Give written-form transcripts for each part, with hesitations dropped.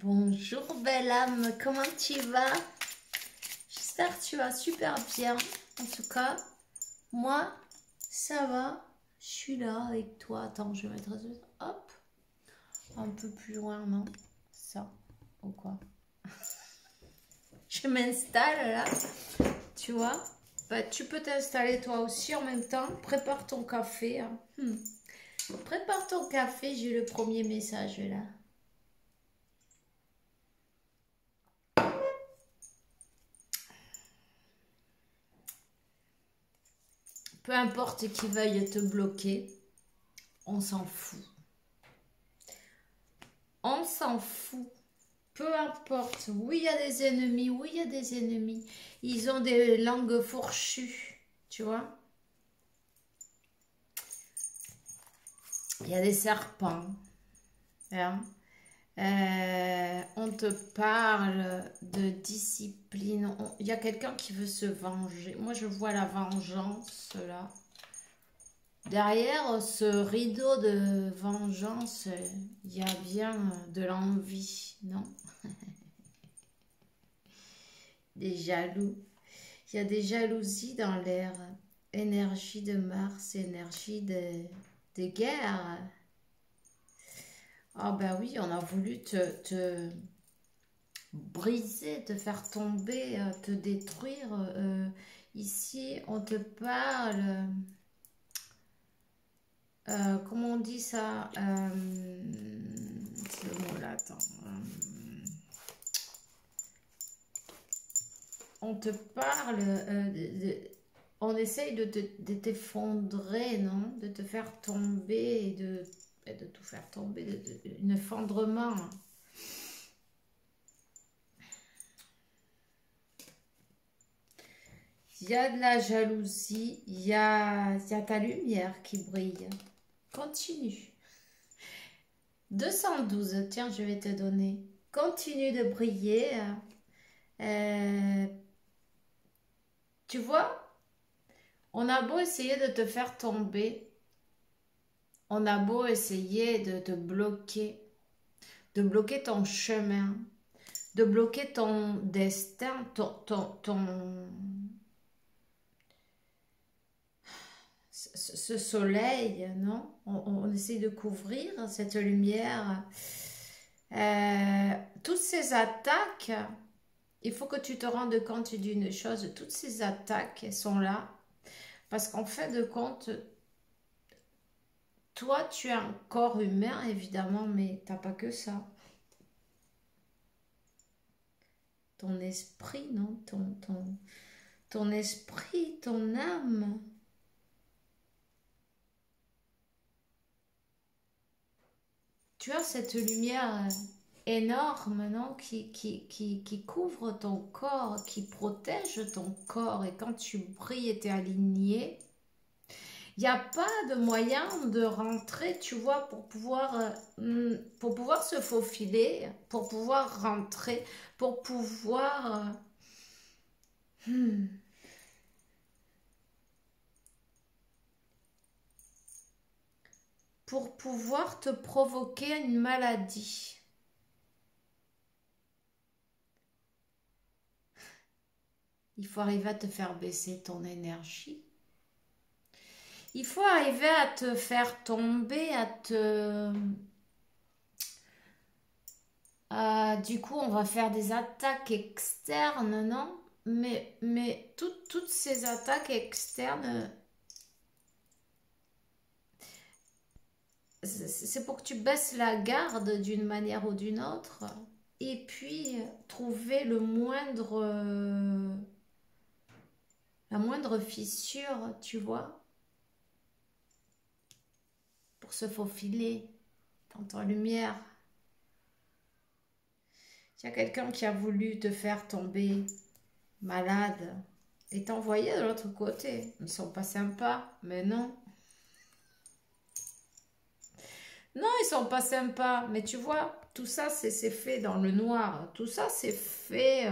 Bonjour belle âme, comment tu vas? J'espère que tu vas super bien. En tout cas, moi, ça va. Je suis là avec toi. Attends, je vais mettre hop, un peu plus loin, non? Ça, ou quoi? Je m'installe là, tu vois? Bah, tu peux t'installer toi aussi en même temps. Prépare ton café, hein. Prépare ton café, j'ai le premier message là. Peu importe qui veuille te bloquer, on s'en fout. On s'en fout. Peu importe. Oui, il y a des ennemis. Oui, il y a des ennemis. Ils ont des langues fourchues. Tu vois? Il y a des serpents. Hein. On te parle de discipline. Il y a quelqu'un qui veut se venger. Moi, je vois la vengeance là. Derrière ce rideau de vengeance, il y a bien de l'envie, non? Des jaloux. Il y a des jalousies dans l'air. Énergie de Mars, énergie de guerre. Ah ben oui, on a voulu te briser, te faire tomber, te détruire. Ici, on te parle... comment on dit ça? C'est le mot là, attends. On te parle on essaye de t'effondrer, non? De te faire tomber et de tout faire tomber, un effondrement. Il y a de la jalousie, il y a ta lumière qui brille. Continue. 212, tiens, je vais te donner. Continue de briller. Tu vois, on a beau essayer de te faire tomber, on a beau essayer de te bloquer, de bloquer ton chemin, de bloquer ton destin, ce soleil, non? On essaie de couvrir cette lumière. Toutes ces attaques, il faut que tu te rendes compte d'une chose, toutes ces attaques elles sont là parce qu'en fait de compte, toi tu as un corps humain évidemment, mais t'as pas que ça. Ton esprit, non? Ton esprit, ton âme. Tu as cette lumière énorme, non? Qui couvre ton corps, qui protège ton corps. Et quand tu brilles et tu es aligné, il n'y a pas de moyen de rentrer, tu vois, pour pouvoir se faufiler, pour pouvoir rentrer, pour pouvoir... pour pouvoir te provoquer une maladie. Il faut arriver à te faire baisser ton énergie. Il faut arriver à te faire tomber, du coup, on va faire des attaques externes, non? Mais toutes ces attaques externes, c'est pour que tu baisses la garde d'une manière ou d'une autre. Et puis, trouver la moindre fissure, tu vois, pour se faufiler dans ta lumière. Il y a quelqu'un qui a voulu te faire tomber malade et t'envoyer de l'autre côté. Ils sont pas sympas, mais non. Non, ils sont pas sympas, mais tu vois, tout ça, c'est fait dans le noir. Tout ça, c'est fait...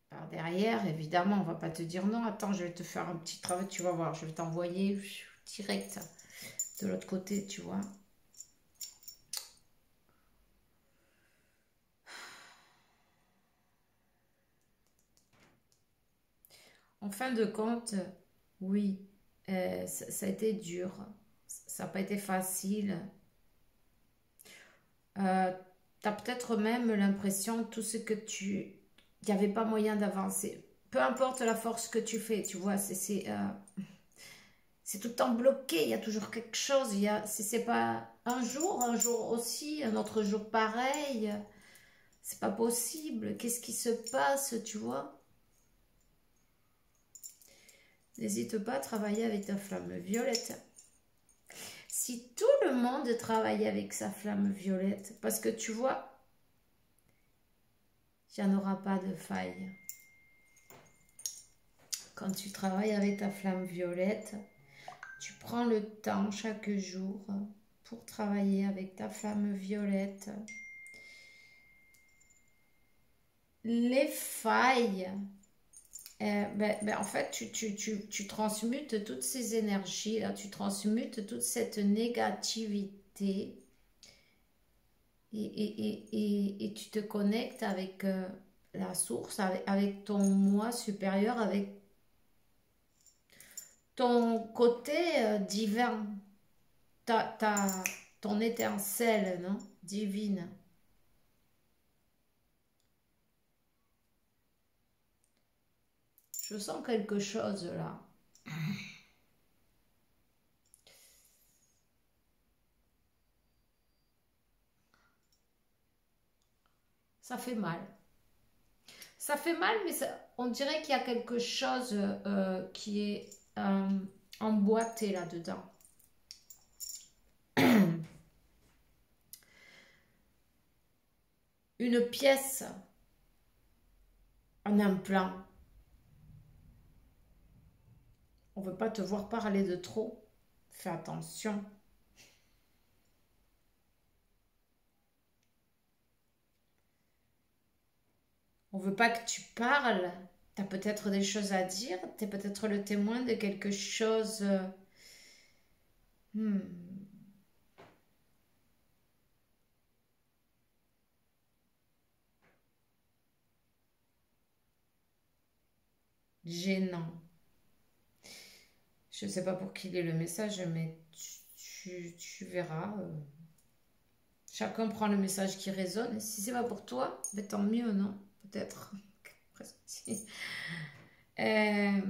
par derrière, évidemment, on va pas te dire non, attends, je vais te faire un petit travail, tu vas voir, je vais t'envoyer direct de l'autre côté, tu vois. En fin de compte, oui, ça a été dur. Ça n'a pas été facile. Tu as peut-être même l'impression tout ce que tu... Il n'y avait pas moyen d'avancer. Peu importe la force que tu fais, tu vois, c'est tout le temps bloqué. Il y a toujours quelque chose. Si c'est pas un jour aussi, un autre jour pareil. C'est pas possible. Qu'est-ce qui se passe, tu vois? N'hésite pas à travailler avec ta flamme violette. Si tout le monde travaillait avec sa flamme violette, parce que tu vois, il n'y en aura pas de faille. Quand tu travailles avec ta flamme violette, tu prends le temps chaque jour pour travailler avec ta flamme violette. Les failles, en fait, tu transmutes toutes ces énergies, là, tu transmutes toute cette négativité et tu te connectes avec la source, avec ton moi supérieur, avec ton côté divin, ta, ta- ton étincelle, non? Divine. Je sens quelque chose là. Ça fait mal. Ça fait mal, mais on dirait qu'il y a quelque chose qui est emboîté là-dedans. Une pièce, un implant. On ne veut pas te voir parler de trop. Fais attention. On ne veut pas que tu parles. Tu as peut-être des choses à dire. Tu es peut-être le témoin de quelque chose. Hmm, gênant. Je ne sais pas pour qui il est le message, mais tu verras. Chacun prend le message qui résonne. Si c'est pas pour toi, ben tant mieux, non? Peut-être. Presque si. Euh,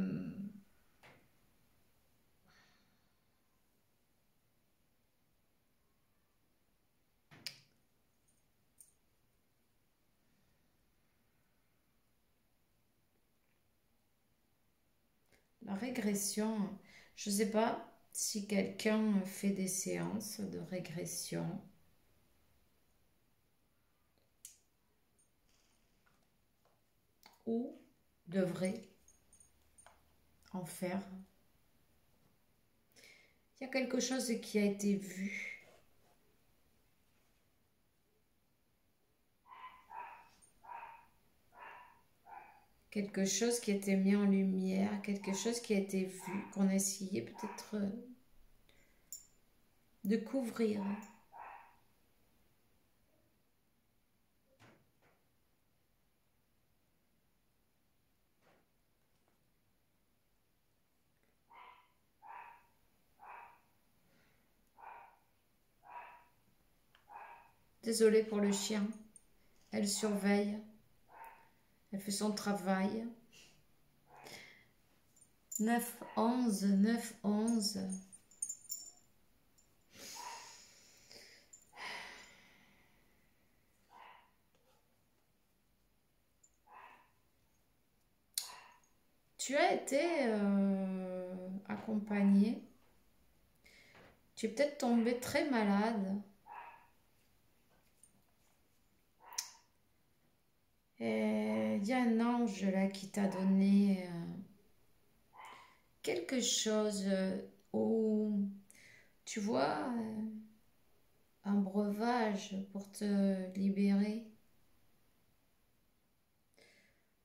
la régression, je ne sais pas si quelqu'un fait des séances de régression ou devrait en faire. Il y a quelque chose qui a été vu. Quelque chose qui a été mis en lumière, quelque chose qui a été vu, qu'on a essayé peut-être de couvrir. Désolée pour le chien. Elle surveille. Elle fait son travail. 9-11, 9-11. Tu as été accompagné. Tu es peut-être tombé très malade. Et il y a un ange là qui t'a donné quelque chose où, tu vois, un breuvage pour te libérer,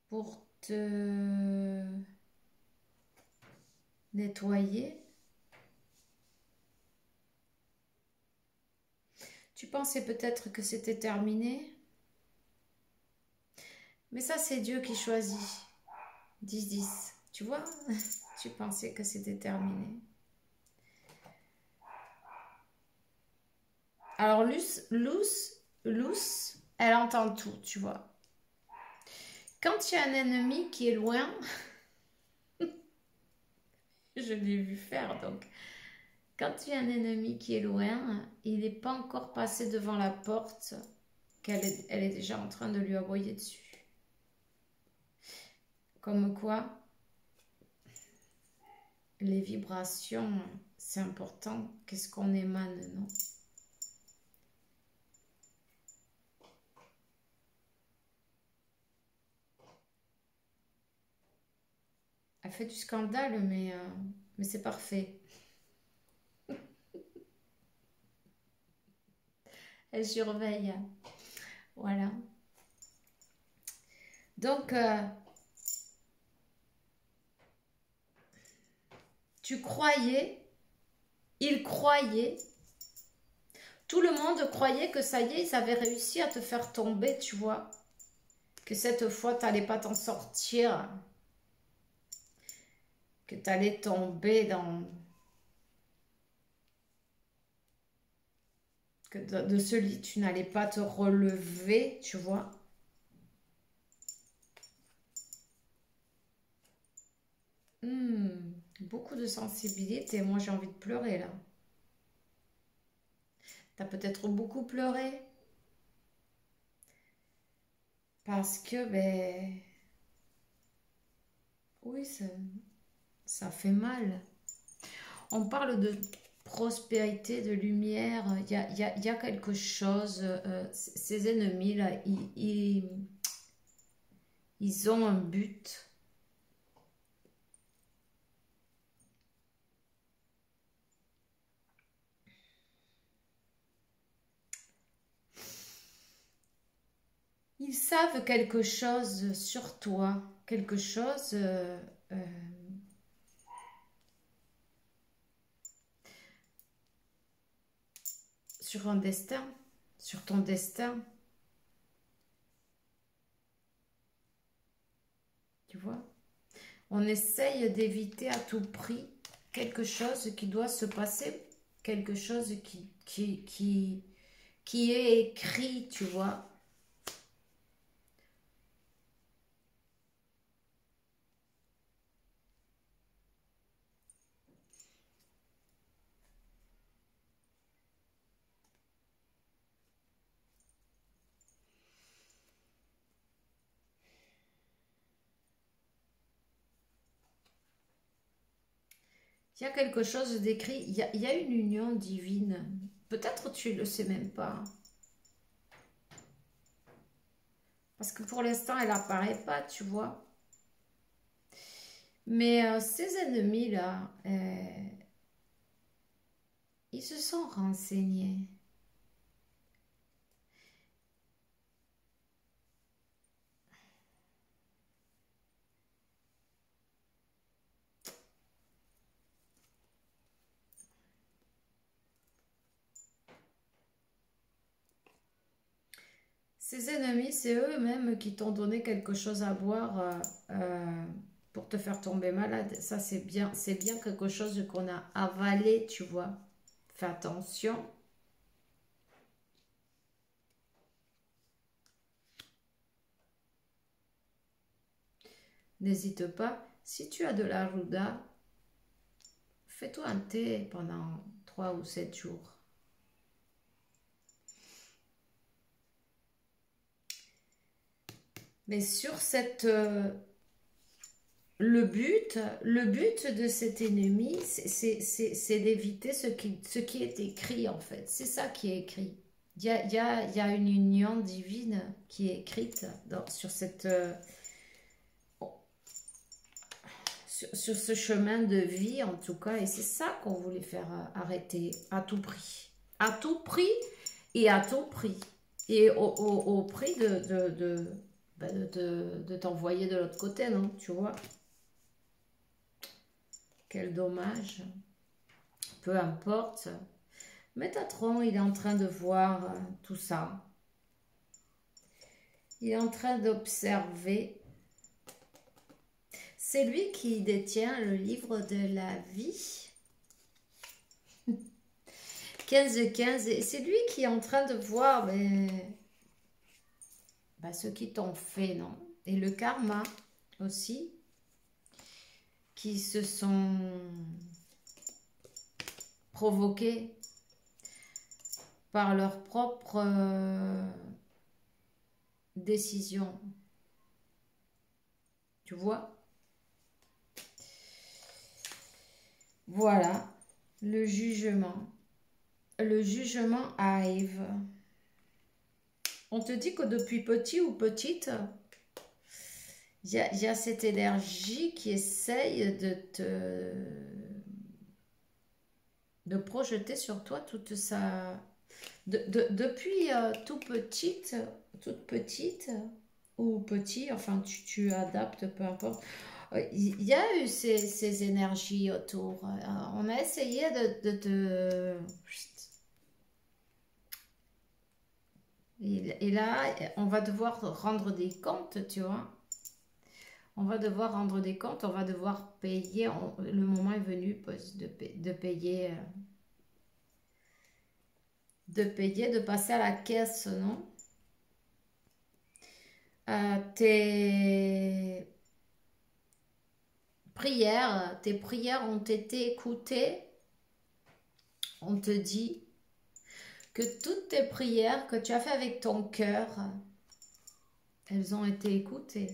pour te nettoyer. Tu pensais peut-être que c'était terminé, mais ça c'est Dieu qui choisit. 10-10, tu vois? Tu pensais que c'était terminé. Alors Luce, elle entend tout, tu vois. Quand il y a un ennemi qui est loin, je l'ai vu faire donc. Quand il y a un ennemi qui est loin, il n'est pas encore passé devant la porte, elle est déjà en train de lui aboyer dessus. Comme quoi, les vibrations, c'est important. Qu'est-ce qu'on émane, non? Elle fait du scandale, mais c'est parfait. Elle surveille. Voilà. Donc, tu croyais, il croyait, tout le monde croyait que ça y est, ils avaient réussi à te faire tomber, tu vois. Que cette fois, tu n'allais pas t'en sortir. Que tu allais tomber dans... Que de ce lit, tu n'allais pas te relever, tu vois. Beaucoup de sensibilité. Moi, j'ai envie de pleurer, là. Tu as peut-être beaucoup pleuré. Parce que, ben... Oui, ça fait mal. On parle de prospérité, de lumière. Il y a quelque chose. Ces ennemis-là, ils ont un but. Ils savent quelque chose sur toi. Quelque chose... sur un destin. Sur ton destin. Tu vois? On essaye d'éviter à tout prix quelque chose qui doit se passer, quelque chose qui est écrit, tu vois. Il y a quelque chose d'écrit, il y a une union divine. Peut-être tu ne le sais même pas. Parce que pour l'instant, elle n'apparaît pas, tu vois. Mais ces ennemis-là, ils se sont renseignés. Ces ennemis, c'est eux-mêmes qui t'ont donné quelque chose à boire pour te faire tomber malade. Ça, c'est bien quelque chose qu'on a avalé, tu vois. Fais attention. N'hésite pas. Si tu as de la ruda, fais-toi un thé pendant 3 ou 7 jours. Mais sur cette... le but de cet ennemi, c'est d'éviter ce qui est écrit, en fait. C'est ça qui est écrit. Il y a une union divine qui est écrite sur cette... sur ce chemin de vie, en tout cas. Et c'est ça qu'on voulait faire arrêter à tout prix. À tout prix et à tout prix. Et au prix de t'envoyer de l'autre côté, non? Tu vois? Quel dommage. Peu importe. Métatron, il est en train de voir tout ça. Il est en train d'observer. C'est lui qui détient le livre de la vie. 15-15. Et c'est lui qui est en train de voir ce qu'ils t'ont fait, non? Et le karma aussi. Qui se sont provoqués par leur propre décision. Tu vois? Voilà, le jugement. Le jugement arrive. On te dit que depuis petit ou petite, il y a cette énergie qui essaye de projeter sur toi toute sa... depuis toute petite ou petit, enfin tu adaptes, peu importe. Il y a eu ces énergies autour. On a essayé de te... Et là, on va devoir rendre des comptes, tu vois. On va devoir rendre des comptes, on va devoir payer. Le moment est venu de payer, de passer à la caisse, non? Tes prières ont été écoutées. On te dit que toutes tes prières que tu as fait avec ton cœur, elles ont été écoutées.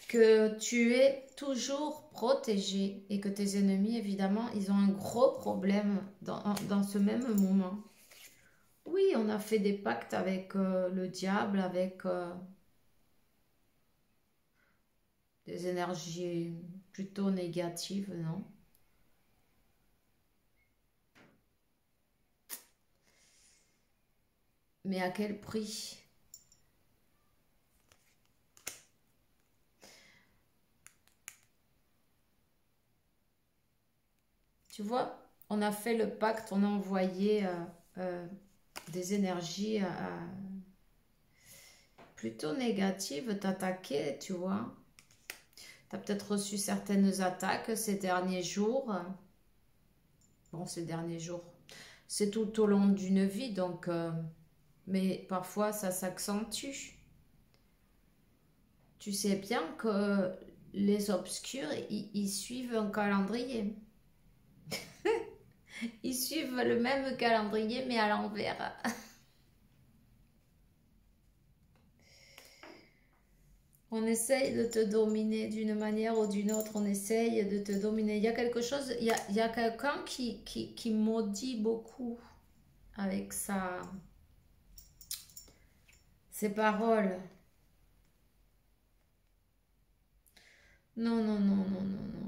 Que tu es toujours protégé et que tes ennemis, évidemment, ils ont un gros problème dans ce même moment. Oui, on a fait des pactes avec le diable, avec des énergies plutôt négatives, non? Mais à quel prix? Tu vois, on a fait le pacte, on a envoyé des énergies plutôt négatives t'attaquer, tu vois. Tu as peut-être reçu certaines attaques ces derniers jours. Bon, ces derniers jours, c'est tout au long d'une vie, donc... mais parfois, ça s'accentue. Tu sais bien que les obscurs, ils suivent un calendrier. Ils suivent le même calendrier, mais à l'envers. On essaye de te dominer d'une manière ou d'une autre. On essaye de te dominer. Il y a quelque chose, il y a quelqu'un qui maudit beaucoup avec ses paroles. Non, non, non, non, non, non.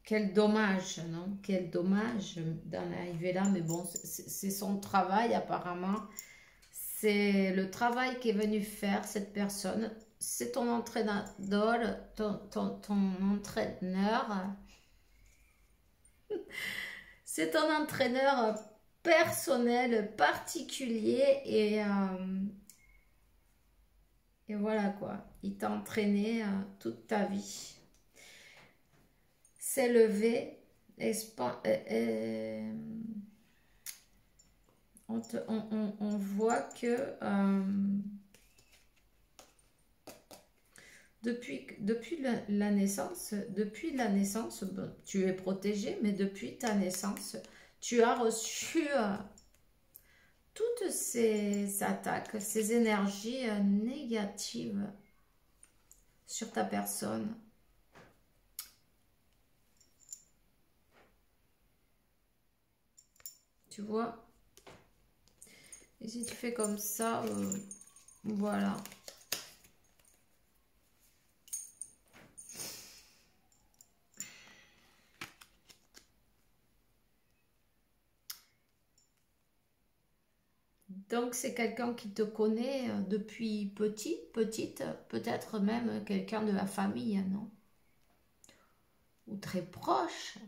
Quel dommage, non? Quel dommage d'en arriver là. Mais bon, c'est son travail apparemment. C'est le travail qu'est venu faire cette personne. C'est ton entraîneur, ton entraîneur. C'est ton entraîneur personnel, particulier. Et voilà quoi. Il t'a entraîné toute ta vie. S'élever, on voit que depuis la naissance, bon, tu es protégé, mais depuis ta naissance, tu as reçu toutes ces attaques, ces énergies négatives sur ta personne. Tu vois? Et si tu fais comme ça, voilà. Donc, c'est quelqu'un qui te connaît depuis petite, peut-être même quelqu'un de la famille, non? Ou très proche.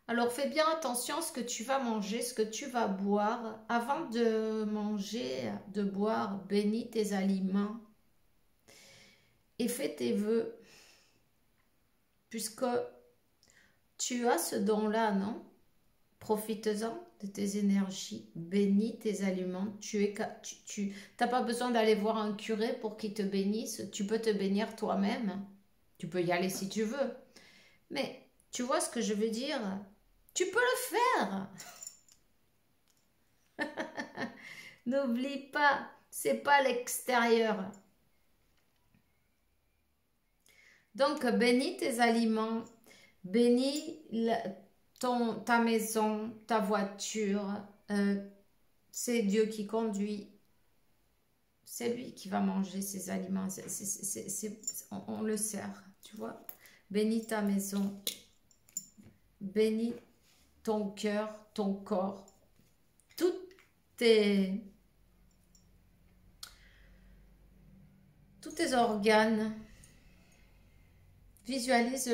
Alors, fais bien attention à ce que tu vas manger, ce que tu vas boire. Avant de manger, de boire, bénis tes aliments et fais tes vœux, puisque tu as ce don-là, non? Profites-en de tes énergies, bénis tes aliments. Tu n'as pas besoin d'aller voir un curé pour qu'il te bénisse. Tu peux te bénir toi-même. Tu peux y aller si tu veux. Mais tu vois ce que je veux dire? Tu peux le faire. N'oublie pas, c'est pas l'extérieur. Donc, bénis tes aliments, bénis ta maison, ta voiture. C'est Dieu qui conduit. C'est lui qui va manger ces aliments. On le sert, tu vois. Bénis ta maison. Bénis ton cœur, ton corps. Tous tes organes. Visualise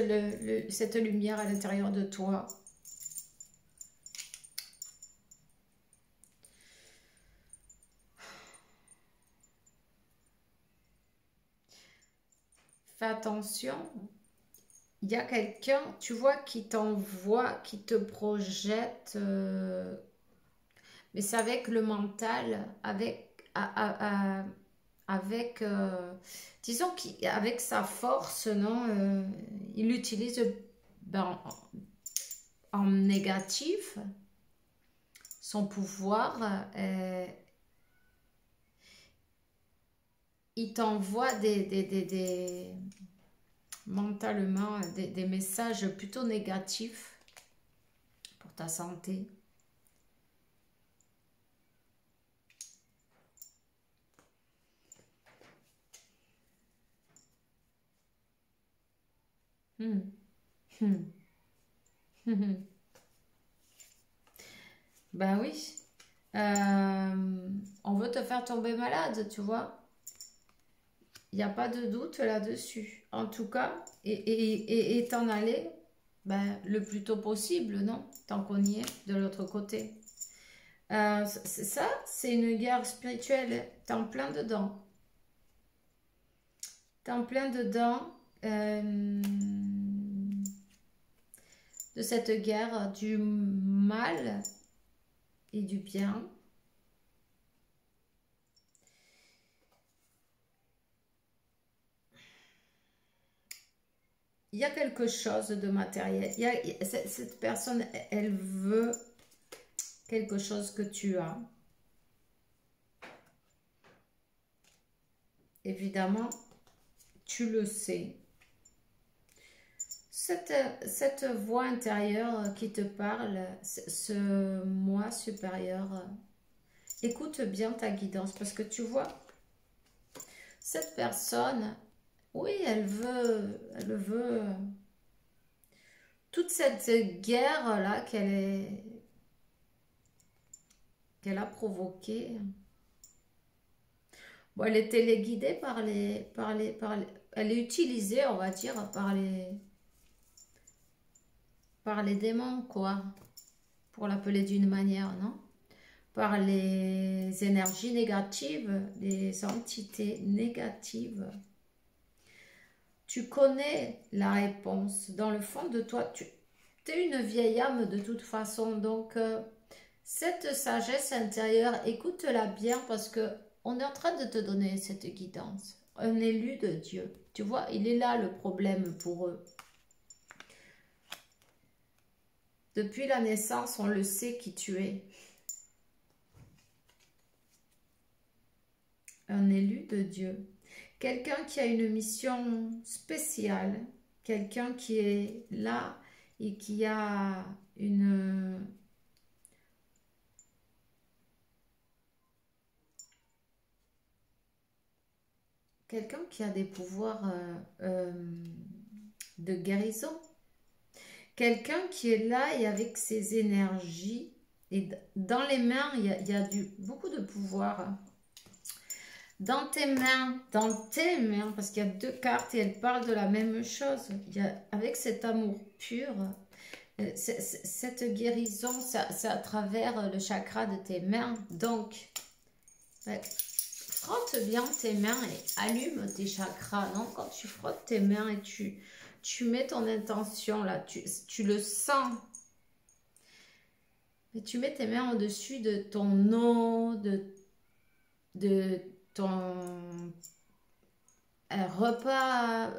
cette lumière à l'intérieur de toi. Fais attention. Il y a quelqu'un, tu vois, qui t'envoie, qui te projette, mais c'est avec le mental, disons qu'avec sa force, non, il l'utilise ben, en négatif, son pouvoir, il t'envoie mentalement des messages plutôt négatifs pour ta santé. Hmm. Hmm. Ben oui. On veut te faire tomber malade, tu vois. Il n'y a pas de doute là-dessus. En tout cas, et t'en aller ben, le plus tôt possible, non? Tant qu'on y est, de l'autre côté. Ça, c'est une guerre spirituelle. T'es en plein dedans. T'es en plein dedans de cette guerre du mal et du bien. Il y a quelque chose de matériel. Cette personne, elle veut quelque chose que tu as. Évidemment, tu le sais. Cette voix intérieure qui te parle, ce moi supérieur, écoute bien ta guidance parce que tu vois, cette personne, oui, elle veut toute cette guerre-là qu'elle a provoquée. Bon, elle est téléguidée elle est utilisée, on va dire, par les démons, quoi, pour l'appeler d'une manière, non? Par les énergies négatives, les entités négatives. Tu connais la réponse. Dans le fond de toi, tu es une vieille âme de toute façon. Donc, cette sagesse intérieure, écoute-la bien parce que on est en train de te donner cette guidance. Un élu de Dieu. Tu vois, il est là le problème pour eux. Depuis la naissance, on le sait qui tu es. Un élu de Dieu. Quelqu'un qui a une mission spéciale. Quelqu'un qui est là et qui a une... Quelqu'un qui a des pouvoirs de guérison. Quelqu'un qui est là et avec ses énergies, Et dans les mains, il y a beaucoup de pouvoir. Dans tes mains, parce qu'il y a deux cartes et elles parlent de la même chose. Avec cet amour pur, cette guérison, c'est à travers le chakra de tes mains. Donc, ouais, frotte bien tes mains et allume tes chakras. Non, quand tu frottes tes mains et tu mets ton intention là, tu le sens. Et tu mets tes mains au-dessus de ton nom, de ton repas,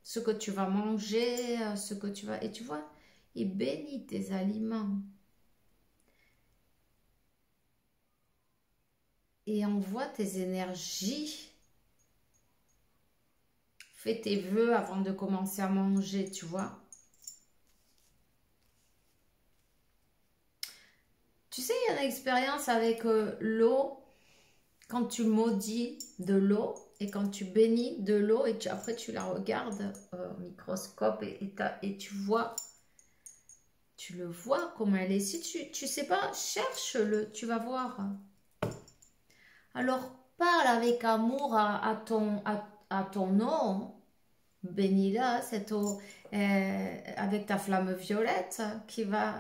ce que tu vas manger, ce que tu vas... Et tu vois, il bénit tes aliments. Et envoie tes énergies. Fais tes vœux avant de commencer à manger, tu vois. Tu sais, il y a une expérience avec l'eau. Quand tu maudis de l'eau et quand tu bénis de l'eau et après tu la regardes au microscope et tu vois, tu le vois comment elle est. Si tu sais pas, cherche-le, tu vas voir. Alors parle avec amour à ton eau, bénis-la, cette eau, avec ta flamme violette qui va...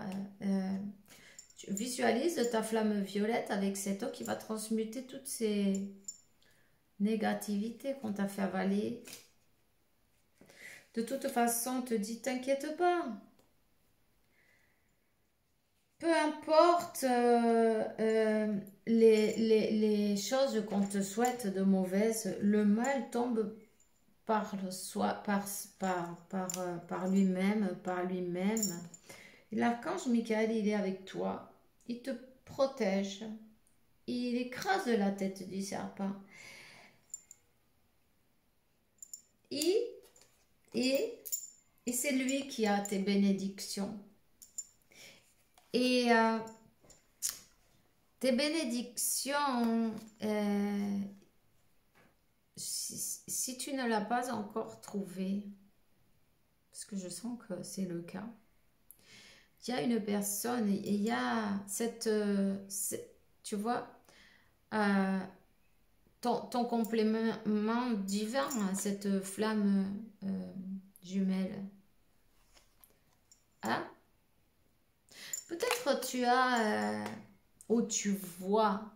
tu visualises ta flamme violette avec cette eau qui va transmuter toutes ces négativité qu'on t'a fait avaler. De toute façon, on te dit, t'inquiète pas. Peu importe les choses qu'on te souhaite de mauvaises, le mal tombe par lui-même, par lui-même. Et l'archange Michael, il est avec toi. Il te protège. Il écrase la tête du serpent. Et c'est lui qui a tes bénédictions. Et tes bénédictions, si tu ne l'as pas encore trouvé, parce que je sens que c'est le cas, il y a une personne et il y a tu vois, ton complément divin, cette flamme jumelle. Hein? Peut-être tu as ou tu vois.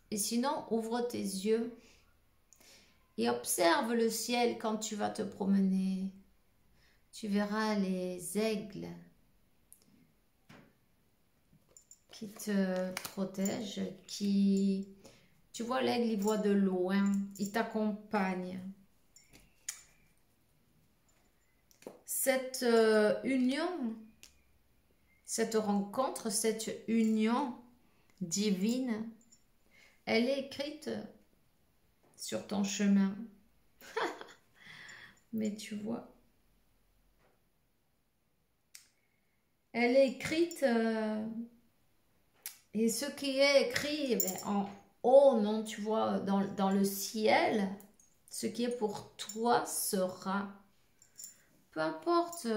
Et sinon, ouvre tes yeux et observe le ciel quand tu vas te promener. Tu verras les aigles qui te protègent, tu vois l'aigle, il voit de loin, il t'accompagne. Cette union, cette rencontre, cette union divine, elle est écrite sur ton chemin. Mais tu vois, elle est écrite, et ce qui est écrit en haut, non, tu vois, dans le ciel, ce qui est pour toi sera. Peu importe,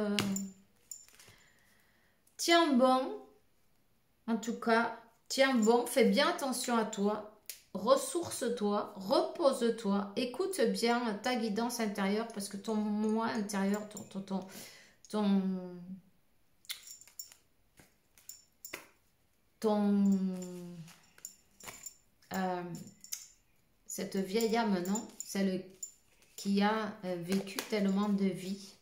tiens bon, en tout cas, tiens bon, fais bien attention à toi, ressource-toi, repose-toi, écoute bien ta guidance intérieure parce que ton moi intérieur, cette vieille âme, non, celle qui a vécu tellement de vie,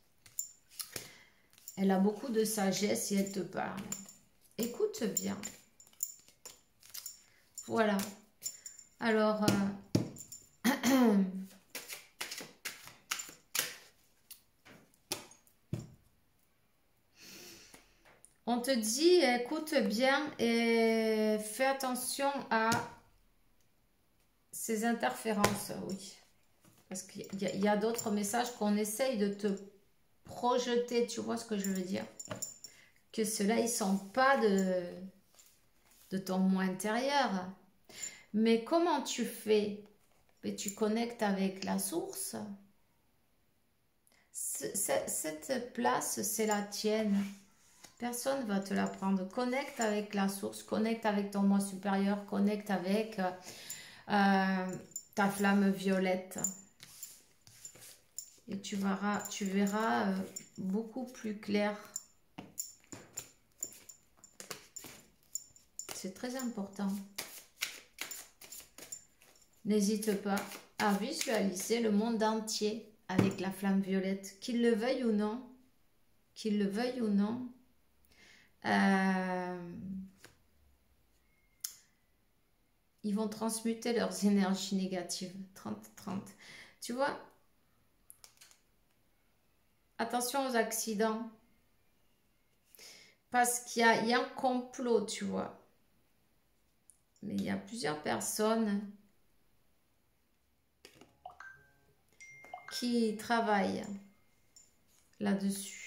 elle a beaucoup de sagesse et elle te parle. Écoute bien. Voilà. Alors, on te dit, écoute bien et fais attention à ces interférences, oui. Parce qu'il y a d'autres messages qu'on essaye de te projeter, tu vois ce que je veux dire? Que ceux-là, ils ne sont pas de ton moi intérieur. Mais comment tu fais? Et tu connectes avec la source. Cette place, c'est la tienne. Personne va te l'apprendre. Connecte avec la source, connecte avec ton moi supérieur, connecte avec ta flamme violette. Et tu verras beaucoup plus clair. C'est très important. N'hésite pas à visualiser le monde entier avec la flamme violette. Qu'il le veuille ou non, qu'ils le veuillent ou non, ils vont transmuter leurs énergies négatives. 30-30. Tu vois, attention aux accidents. Parce qu'il y a un complot, tu vois. Mais il y a plusieurs personnes qui travaillent là-dessus.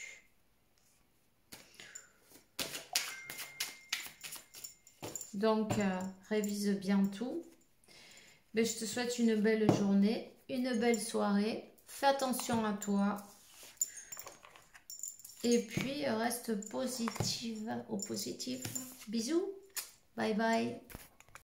Donc, révise bien tout. Mais je te souhaite une belle journée, une belle soirée. Fais attention à toi. Et puis, reste positive au positif. Bisous. Bye bye.